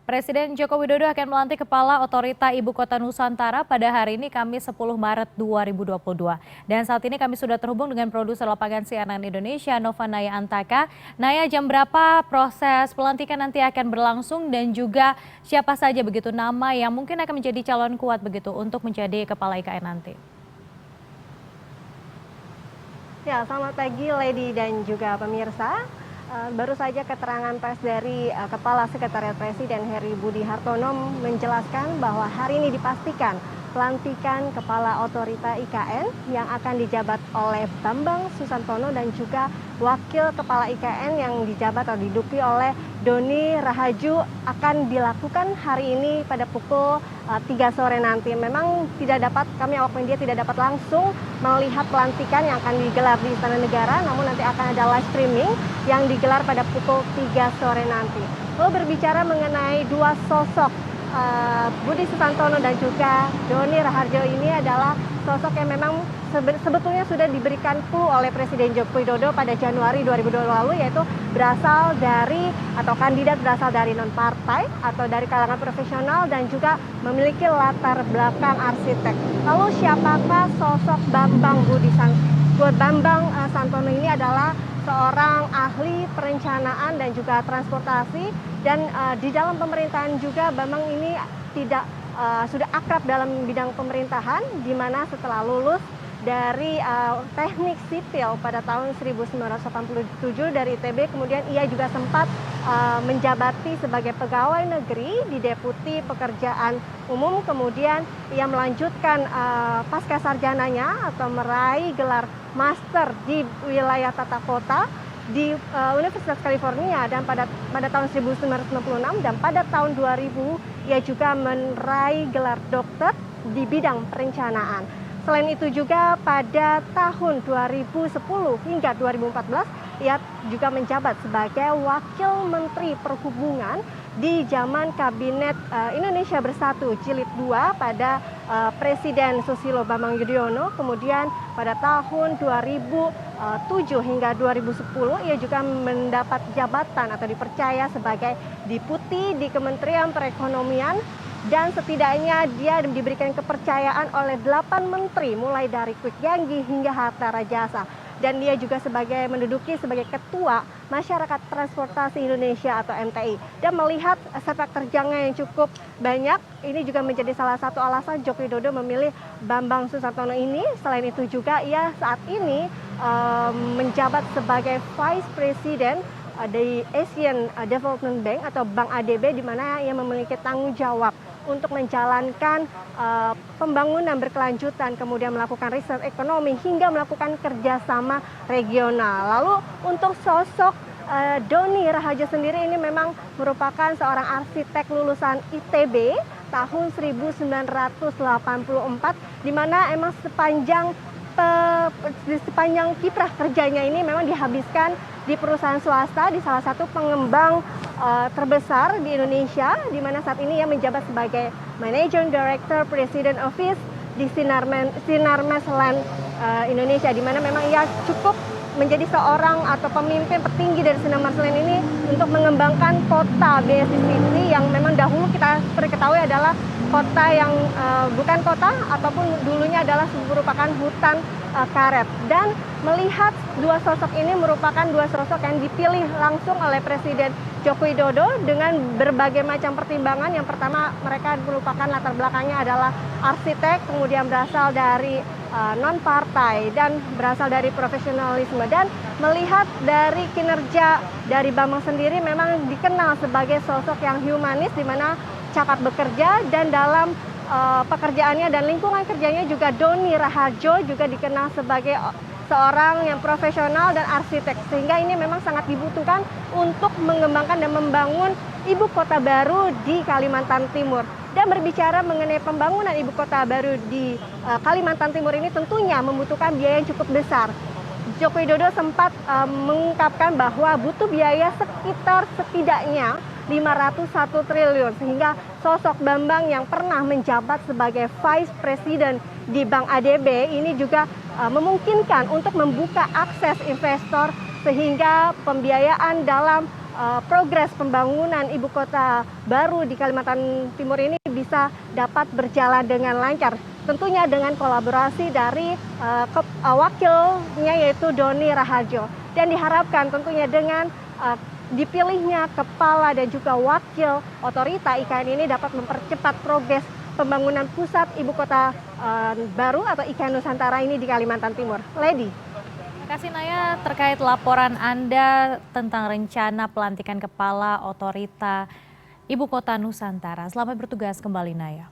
Presiden Joko Widodo akan melantik Kepala Otorita Ibu Kota Nusantara pada hari ini Kamis 10 Maret 2022. Dan saat ini kami sudah terhubung dengan produser lapangan CNN Indonesia Nova Naya Antaka. Naya, jam berapa proses pelantikan nanti akan berlangsung dan juga siapa saja begitu nama yang mungkin akan menjadi calon kuat begitu untuk menjadi Kepala IKN nanti? Ya, selamat pagi Lady dan juga pemirsa. Baru saja keterangan pers dari Kepala Sekretariat Presiden Heri Budi Hartono menjelaskan bahwa hari ini dipastikan pelantikan Kepala Otorita IKN yang akan dijabat oleh Bambang Susantono dan juga Wakil Kepala IKN yang dijabat atau diduduki oleh Doni Rahaju akan dilakukan hari ini pada pukul 3 sore nanti. Memang kami awak media tidak dapat langsung melihat pelantikan yang akan digelar di Istana Negara, namun nanti akan ada live streaming yang digelar pada pukul 3 sore nanti. Lalu berbicara mengenai dua sosok Budi Susantono dan juga Doni Rahardjo, ini adalah sosok yang memang sebetulnya sudah diberikan clue oleh Presiden Joko Widodo pada Januari 2022 lalu, yaitu kandidat berasal dari non-partai atau dari kalangan profesional dan juga memiliki latar belakang arsitek. Lalu siapakah sosok Bambang Santono ini? Adalah seorang ahli perencanaan dan juga transportasi, dan di dalam pemerintahan juga Bambang ini sudah akrab dalam bidang pemerintahan, di mana setelah lulus dari teknik sipil pada tahun 1987 dari ITB, kemudian ia juga sempat menjabati sebagai pegawai negeri di Deputi Pekerjaan Umum, kemudian ia melanjutkan pasca sarjananya atau meraih gelar master di wilayah tata kota di Universitas California, dan pada tahun 1996 dan pada tahun 2000 ia juga meraih gelar dokter di bidang perencanaan. Selain itu juga pada tahun 2010 hingga 2014 ia juga menjabat sebagai Wakil Menteri Perhubungan di zaman Kabinet Indonesia Bersatu Jilid 2 pada Presiden Susilo Bambang Yudhoyono. Kemudian pada tahun 2007 hingga 2010 ia juga mendapat jabatan atau dipercaya sebagai Deputi di Kementerian Perekonomian, dan setidaknya dia diberikan kepercayaan oleh 8 menteri mulai dari Kwik Yanggi hingga Hatta Rajasa. Dan dia juga menduduki sebagai Ketua Masyarakat Transportasi Indonesia atau MTI. Dan melihat sepak terjangnya yang cukup banyak, ini juga menjadi salah satu alasan Joko Widodo memilih Bambang Susantono ini. Selain itu juga ia saat ini menjabat sebagai Vice President di Asian Development Bank atau Bank ADB, di mana ia memiliki tanggung jawab untuk menjalankan pembangunan berkelanjutan, kemudian melakukan riset ekonomi hingga melakukan kerjasama regional. Lalu untuk sosok Doni Rahardjo sendiri, ini memang merupakan seorang arsitek lulusan ITB tahun 1984, di mana emang sepanjang kiprah kerjanya ini memang dihabiskan di perusahaan swasta, di salah satu pengembang terbesar di Indonesia, di mana saat ini ia menjabat sebagai Managing Director President Office di Sinarmas Land Indonesia, di mana memang ia cukup menjadi seorang atau pemimpin petinggi dari Sinarmas Land ini untuk mengembangkan kota BSD City yang memang dahulu kita ketahui adalah kota yang bukan kota ataupun dulunya adalah merupakan hutan karet. Dan melihat dua sosok ini merupakan dua sosok yang dipilih langsung oleh Presiden Joko Widodo dengan berbagai macam pertimbangan. Yang pertama, mereka merupakan latar belakangnya adalah arsitek, kemudian berasal dari non-partai dan berasal dari profesionalisme. Dan melihat dari kinerja dari Bambang sendiri, memang dikenal sebagai sosok yang humanis, di mana cakap bekerja, dan dalam pekerjaannya dan lingkungan kerjanya juga Doni Rahardjo juga dikenal sebagai seorang yang profesional dan arsitek, sehingga ini memang sangat dibutuhkan untuk mengembangkan dan membangun ibu kota baru di Kalimantan Timur. Dan berbicara mengenai pembangunan ibu kota baru di Kalimantan Timur ini tentunya membutuhkan biaya yang cukup besar. Joko Widodo sempat mengungkapkan bahwa butuh biaya sekitar setidaknya 501 triliun, sehingga sosok Bambang yang pernah menjabat sebagai Vice President di Bank ADB ini juga memungkinkan untuk membuka akses investor, sehingga pembiayaan dalam progres pembangunan ibu kota baru di Kalimantan Timur ini bisa dapat berjalan dengan lancar. Tentunya dengan kolaborasi dari wakilnya yaitu Doni Raharjo. Dan diharapkan tentunya dengan dipilihnya kepala dan juga wakil otorita IKN ini dapat mempercepat progres pembangunan pusat ibu kota baru atau IKN Nusantara ini di Kalimantan Timur. Lady. Terima kasih Naya terkait laporan Anda tentang rencana pelantikan kepala otorita Ibu Kota Nusantara. Selamat bertugas kembali Naya.